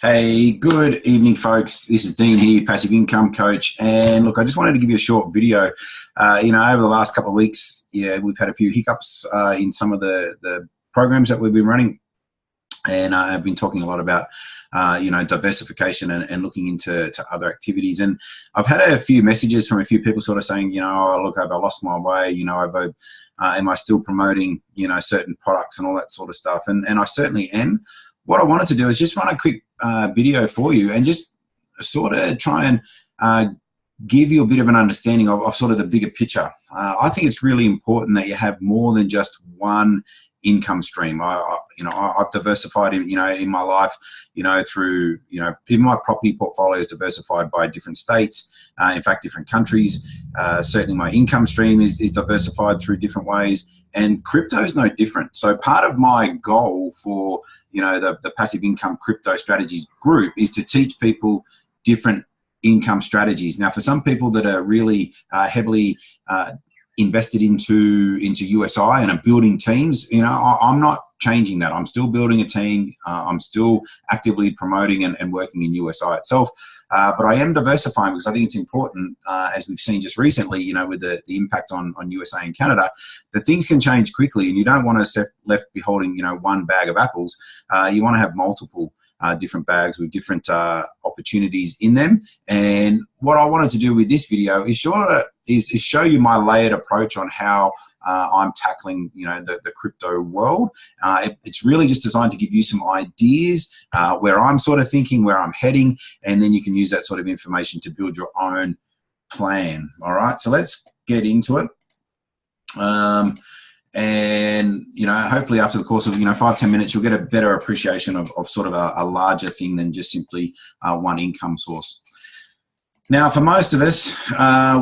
Hey, good evening, folks. This is Dean here, Passive Income Coach. And look, I just wanted to give you a short video. Over the last couple of weeks, we've had a few hiccups in some of the programs that we've been running. And I've been talking a lot about, diversification and looking into other activities. And I've had a few messages from a few people sort of saying, oh, look, have I lost my way? Am I still promoting, certain products and all that sort of stuff? And I certainly am. What I wanted to do is just run a quick video for you and just sort of try and give you a bit of an understanding of sort of the bigger picture. I think it's really important that you have more than just one income stream. I've diversified in my life, through, even my property portfolio is diversified by different states, in fact, different countries. Certainly my income stream is diversified through different ways. And crypto is no different. So part of my goal for, the Passive Income Crypto Strategies group is to teach people different income strategies. Now, for some people that are really heavily invested into USI and are building teams, I'm not changing that. I'm still building a team. I'm still actively promoting and working in USI itself. But I am diversifying because I think it's important, as we've seen just recently, with the impact on USA and Canada, that things can change quickly, and you don't want to left be holding, one bag of apples. You want to have multiple different bags with different opportunities in them. And what I wanted to do with this video is show you my layered approach on how I'm tackling, the crypto world. It's really just designed to give you some ideas where I'm sort of thinking, where I'm heading, and then you can use that sort of information to build your own plan. All right, so let's get into it. And hopefully after the course of 5-10 minutes, you'll get a better appreciation of sort of a larger thing than just simply one income source. Now, for most of us,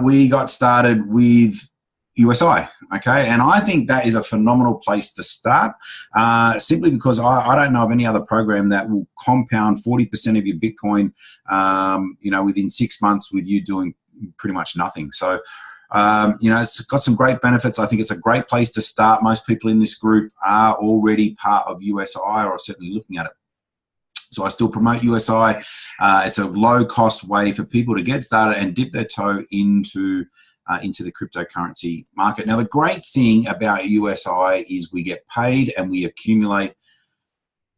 we got started with USI, okay? And I think that is a phenomenal place to start, simply because I don't know of any other program that will compound 40% of your Bitcoin, within 6 months with you doing pretty much nothing. So, it's got some great benefits. I think it's a great place to start. Most people in this group are already part of USI or are certainly looking at it. So I still promote USI. It's a low-cost way for people to get started and dip their toe into the cryptocurrency market. Now, the great thing about USI is we get paid and we accumulate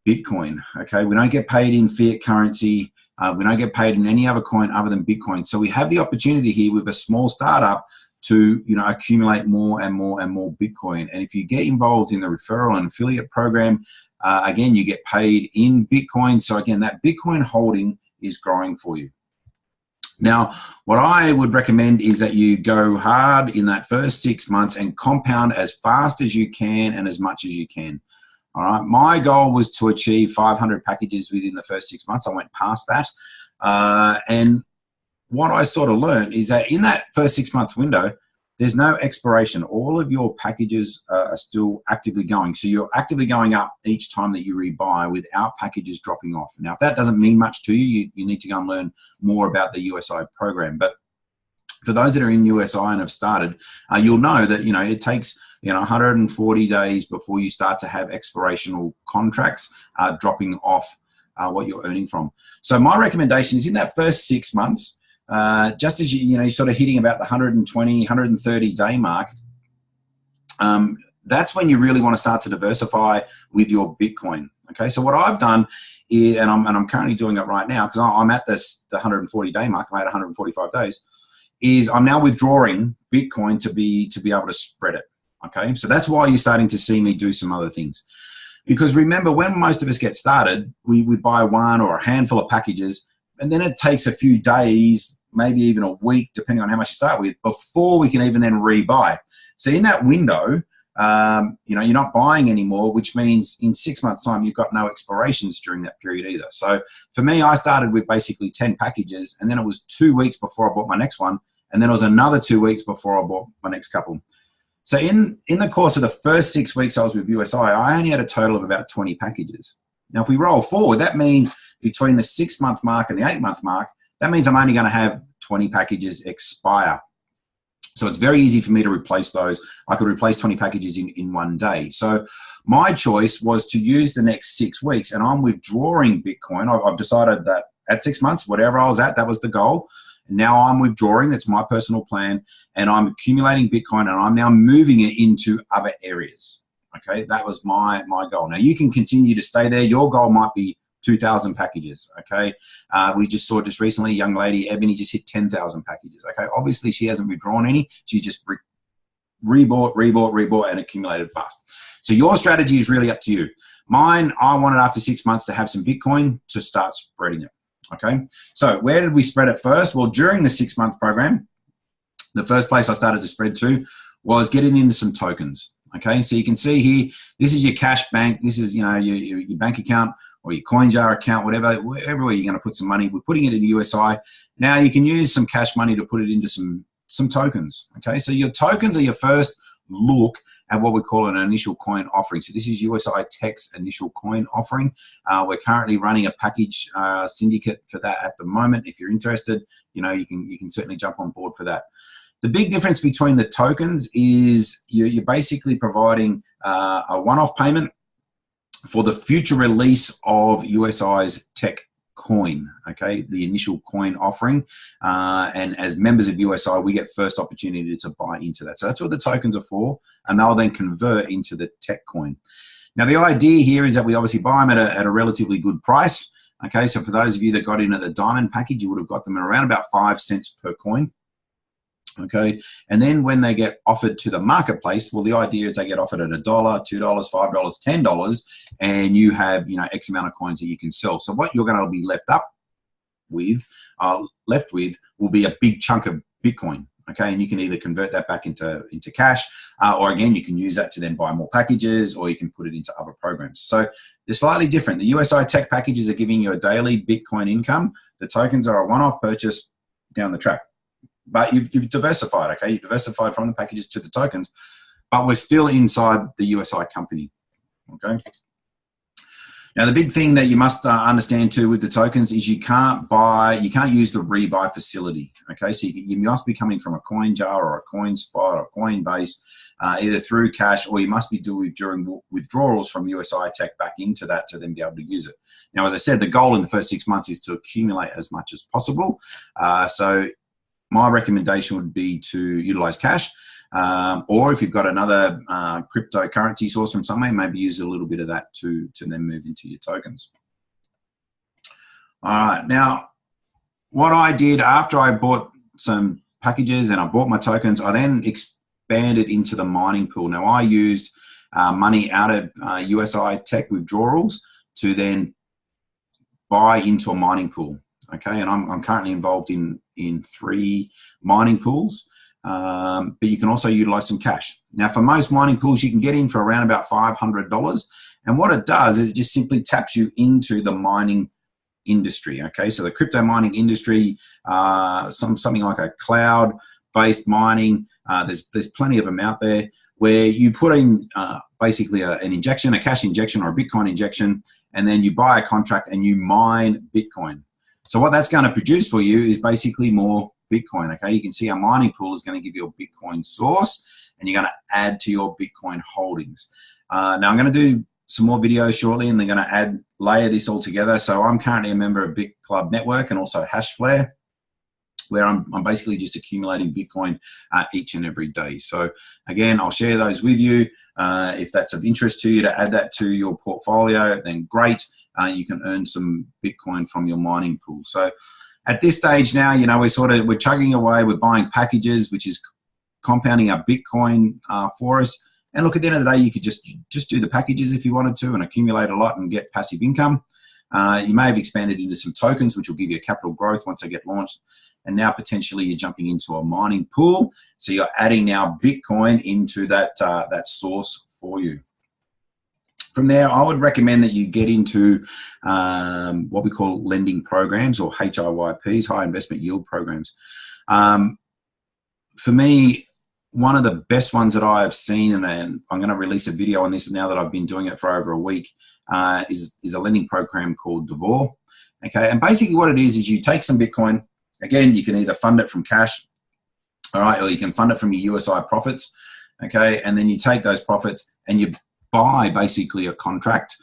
Bitcoin, okay? We don't get paid in fiat currency. We don't get paid in any other coin other than Bitcoin. So we have the opportunity here with a small startup to, accumulate more and more and more Bitcoin. And if you get involved in the referral and affiliate program, again, you get paid in Bitcoin. So again, that Bitcoin holding is growing for you. Now, what I would recommend is that you go hard in that first 6 months and compound as fast as you can and as much as you can. All right. My goal was to achieve 500 packages within the first 6 months. I went past that. And what I sort of learned is that in that first 6 month window, there's no expiration. All of your packages are still actively going. So you're actively going up each time that you rebuy without packages dropping off. Now, if that doesn't mean much to you, you need to go and learn more about the USI program. But for those that are in USI and have started, you'll know that, it takes, 140 days before you start to have expirational contracts dropping off what you're earning from. So my recommendation is in that first 6 months, just as you're sort of hitting about the 120, 130 day mark, that's when you really want to start to diversify with your Bitcoin. Okay, so what I've done is, and I'm currently doing it right now because I'm at the 140 day mark. I'm at 145 days. Is I'm now withdrawing Bitcoin to be able to spread it. Okay, so that's why you're starting to see me do some other things. Because remember, when most of us get started, we buy one or a handful of packages, and then it takes a few days, maybe even a week, depending on how much you start with, before we can even then rebuy. So in that window, you're not buying anymore, which means in 6 months' time, you've got no expirations during that period either. So for me, I started with basically 10 packages, and then it was 2 weeks before I bought my next one, and then it was another 2 weeks before I bought my next couple. So in the course of the first 6 weeks I was with USI, I only had a total of about 20 packages. Now, if we roll forward, that means between the 6 month mark and the 8 month mark, that means I'm only going to have 20 packages expire. So it's very easy for me to replace those. I could replace 20 packages in one day. So my choice was to use the next 6 weeks, and I'm withdrawing Bitcoin. I've decided that at 6 months, whatever I was at, that was the goal. And now I'm withdrawing. That's my personal plan. And I'm accumulating Bitcoin, and I'm now moving it into other areas. Okay, that was my goal. Now you can continue to stay there. Your goal might be 2,000 packages. Okay, we just saw just recently a young lady, Ebony, just hit 10,000 packages. Okay, obviously she hasn't withdrawn any. She just rebought, and accumulated fast. So your strategy is really up to you. Mine, I wanted after 6 months to have some Bitcoin to start spreading it. Okay, so where did we spread it first? Well, during the 6-month program, the first place I started to spread to was getting into some tokens. Okay, so you can see here, this is your cash bank. This is, your bank account or your CoinJar account, whatever, everywhere you're going to put some money. We're putting it in USI. Now you can use some cash money to put it into some tokens. Okay, so your tokens are your first look at what we call an initial coin offering. So this is USI Tech's initial coin offering. We're currently running a package syndicate for that at the moment. If you're interested, you can certainly jump on board for that. The big difference between the tokens is you're basically providing a one-off payment for the future release of USI's Tech coin, okay, the initial coin offering. And as members of USI, we get first opportunity to buy into that. So that's what the tokens are for, and they'll then convert into the Tech coin. Now, the idea here is that we obviously buy them at a relatively good price. Okay, so for those of you that got in at the diamond package, you would have got them at around about 5 cents per coin. Okay, and then when they get offered to the marketplace, well, the idea is they get offered at $1, $2, $5, $10, and you have X amount of coins that you can sell. So what you're going to be left with will be a big chunk of Bitcoin. Okay, and you can either convert that back into cash, or again, you can use that to then buy more packages, or you can put it into other programs. So they're slightly different. The USI Tech packages are giving you a daily Bitcoin income. The tokens are a one-off purchase down the track. But you've diversified, okay? You've diversified from the packages to the tokens, but we're still inside the USI company, okay? Now, the big thing that you must understand too with the tokens is you can't use the rebuy facility, okay? So you must be coming from a CoinJar or a CoinSpot or Coinbase, either through cash, or you must be doing withdrawals from USI Tech back into that to then be able to use it. Now, as I said, the goal in the first 6 months is to accumulate as much as possible. So my recommendation would be to utilize cash, or if you've got another cryptocurrency source from somewhere, maybe use a little bit of that to then move into your tokens. All right, now what I did after I bought some packages and I bought my tokens, I then expanded into the mining pool. Now I used money out of USI Tech withdrawals to then buy into a mining pool. Okay, and I'm currently involved in 3 mining pools, but you can also utilize some cash. Now, for most mining pools, you can get in for around about $500, and what it does is it just simply taps you into the mining industry. Okay, so the crypto mining industry, something like a cloud-based mining. There's plenty of them out there where you put in basically an injection, a cash injection or a Bitcoin injection, and then you buy a contract and you mine Bitcoin. So what that's going to produce for you is basically more Bitcoin, okay? You can see our mining pool is going to give you a Bitcoin source, and you're going to add to your Bitcoin holdings. Now, I'm going to do some more videos shortly, and they're going to layer this all together. So I'm currently a member of BitClub Network and also Hashflare, where I'm basically just accumulating Bitcoin each and every day. So again, I'll share those with you. If that's of interest to you to add that to your portfolio, then great. You can earn some Bitcoin from your mining pool. So at this stage now, we're chugging away. We're buying packages, which is compounding our Bitcoin for us. And look, at the end of the day, you could just do the packages if you wanted to and accumulate a lot and get passive income. You may have expanded into some tokens, which will give you a capital growth once they get launched. And now potentially you're jumping into a mining pool. So you're adding now Bitcoin into that source for you. From there, I would recommend that you get into what we call lending programs, or HIYPs, high investment yield programs. For me, one of the best ones that I have seen, and I'm going to release a video on this now that I've been doing it for over a week, is a lending program called Devor. Okay, and basically what it is you take some Bitcoin. Again, you can either fund it from cash, All right, or you can fund it from your USI profits, okay, and then you take those profits and you buy basically a contract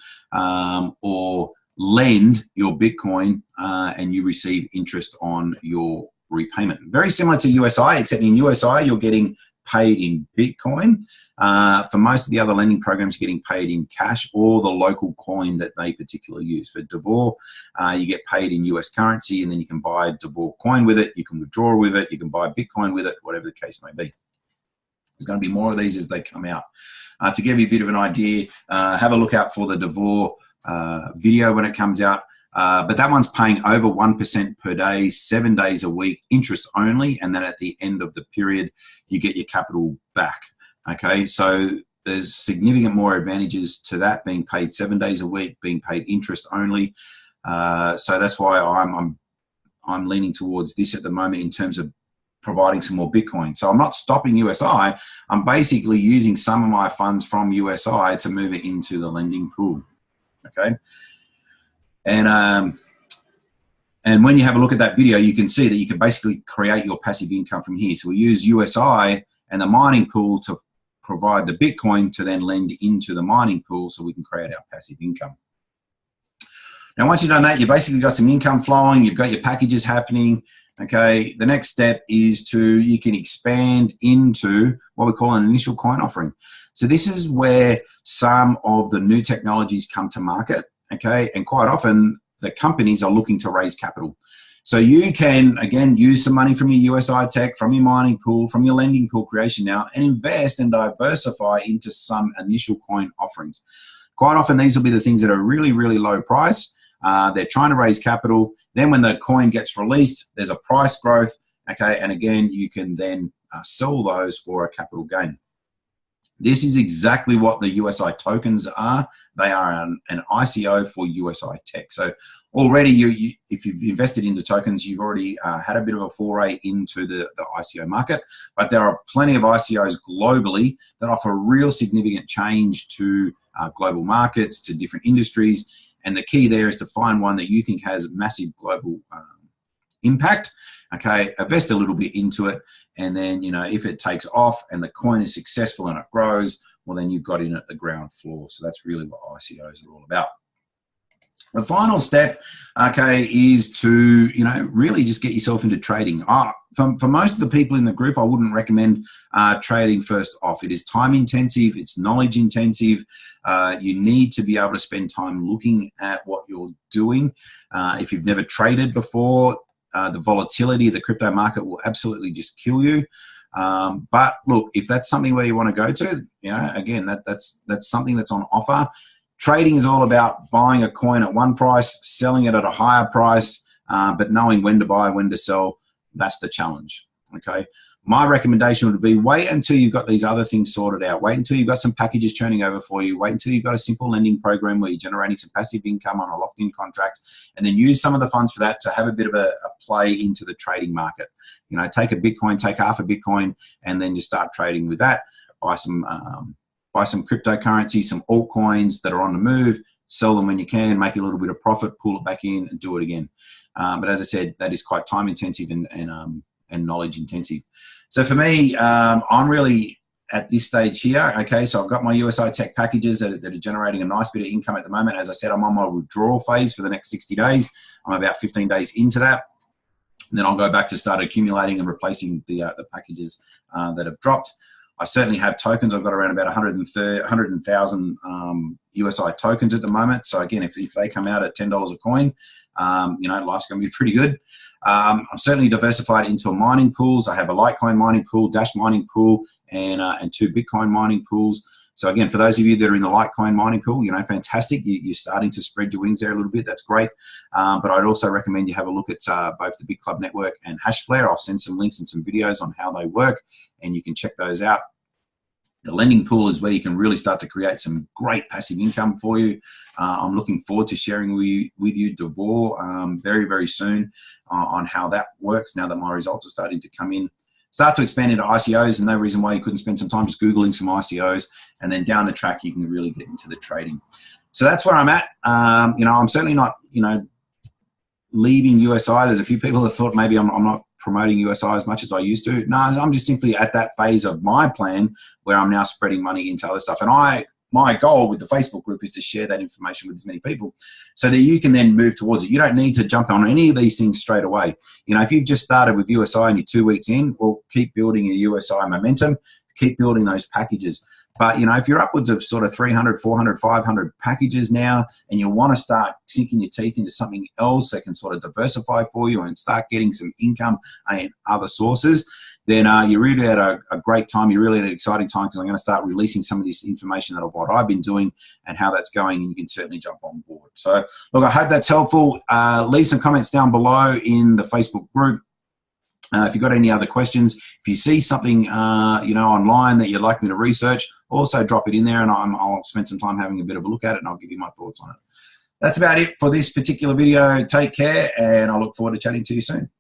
or lend your Bitcoin and you receive interest on your repayment. Very similar to USI, except in USI you're getting paid in Bitcoin. For most of the other lending programs, you're getting paid in cash or the local coin that they particularly use. For Devor, you get paid in US currency, and then you can buy Devor coin with it, you can withdraw with it, you can buy Bitcoin with it, whatever the case may be. There's going to be more of these as they come out. To give you a bit of an idea, have a look out for the Devor video when it comes out. But that one's paying over 1% per day, 7 days a week, interest only, and then at the end of the period, you get your capital back. Okay, so there's significant more advantages to that, being paid 7 days a week, being paid interest only. So that's why I'm leaning towards this at the moment in terms of providing some more Bitcoin. So I'm not stopping USI. I'm basically using some of my funds from USI to move it into the lending pool. Okay. And when you have a look at that video, you can see that you can basically create your passive income from here. So we use USI and the mining pool to provide the Bitcoin to then lend into the mining pool so we can create our passive income. Now, once you've done that, you basically got some income flowing, you've got your packages happening. Okay, the next step is you can expand into what we call an initial coin offering. So this is where some of the new technologies come to market. Okay, and quite often the companies are looking to raise capital. So you can, again, use some money from your USI Tech, from your mining pool, from your lending pool creation now, and invest and diversify into some initial coin offerings. Quite often these will be the things that are really, really low price. They're trying to raise capital. Then when the coin gets released, there's a price growth. Okay, and again, you can then sell those for a capital gain. This is exactly what the USI tokens are. They are an ICO for USI Tech. So already, if you've invested into tokens, you've already had a bit of a foray into the ICO market. But there are plenty of ICOs globally that offer real significant change to global markets, to different industries. And the key there is to find one that you think has massive global impact. Okay, invest a little bit into it, and then, you know, if it takes off and the coin is successful and it grows, well, then you've got in at the ground floor. So that's really what ICOs are all about. The final step, okay, is to, you know, really just get yourself into trading. For most of the people in the group, I wouldn't recommend trading first off. It is time intensive, it's knowledge intensive. You need to be able to spend time looking at what you're doing. If you've never traded before, the volatility of the crypto market will absolutely just kill you. But look, if that's something where you want to go to, you know, again, that's something that's on offer. Trading is all about buying a coin at one price, selling it at a higher price, but knowing when to buy, when to sell. That's the challenge. Okay. My recommendation would be wait until you've got these other things sorted out. Wait until you've got some packages churning over for you. Wait until you've got a simple lending program where you're generating some passive income on a locked-in contract, and then use some of the funds for that to have a bit of a play into the trading market. You know, take a Bitcoin, take half a Bitcoin, and then just start trading with that. Buy some cryptocurrency, some altcoins that are on the move, sell them when you can, make a little bit of profit, pull it back in, and do it again. But as I said, that is quite time intensive and knowledge intensive. So for me, I'm really at this stage here. Okay, so I've got my USI Tech packages that are generating a nice bit of income at the moment. As I said, I'm on my withdrawal phase for the next 60 days. I'm about 15 days into that. And then I'll go back to start accumulating and replacing the packages that have dropped. I certainly have tokens. I've got around about 100,000 USI tokens at the moment. So again, if they come out at $10 a coin, you know, life's going to be pretty good. I'm certainly diversified into mining pools. I have a Litecoin mining pool, Dash mining pool, and 2 Bitcoin mining pools. So again, for those of you that are in the Litecoin mining pool, you know, fantastic. You're starting to spread your wings there a little bit. That's great. But I'd also recommend you have a look at both the Big Club Network and Hashflare. I'll send some links and some videos on how they work, and you can check those out. The lending pool is where you can really start to create some great passive income for you. I'm looking forward to sharing with you Devor very, very soon on how that works now that my results are starting to come in. Start to expand into ICOs, and no reason why you couldn't spend some time just Googling some ICOs, and then down the track you can really get into the trading. So that's where I'm at. You know, I'm certainly not, you know, leaving USI. There's a few people that thought maybe I'm not promoting USI as much as I used to. No, I'm just simply at that phase of my plan where I'm now spreading money into other stuff. And my goal with the Facebook group is to share that information with as many people so that you can then move towards it. You don't need to jump on any of these things straight away. You know, if you've just started with USI and you're 2 weeks in, well, keep building your USI momentum, keep building those packages. But, you know, if you're upwards of sort of 300, 400, 500 packages now, and you want to start sinking your teeth into something else that can sort of diversify for you and start getting some income and other sources, then you're really at a great time. You're really at an exciting time, because I'm going to start releasing some of this information of what I've been doing and how that's going, and you can certainly jump on board. So, look, I hope that's helpful. Leave some comments down below in the Facebook group. If you've got any other questions, if you see something you know, online that you'd like me to research, also drop it in there, and I'll spend some time having a bit of a look at it, and I'll give you my thoughts on it. That's about it for this particular video. Take care, and I look forward to chatting to you soon.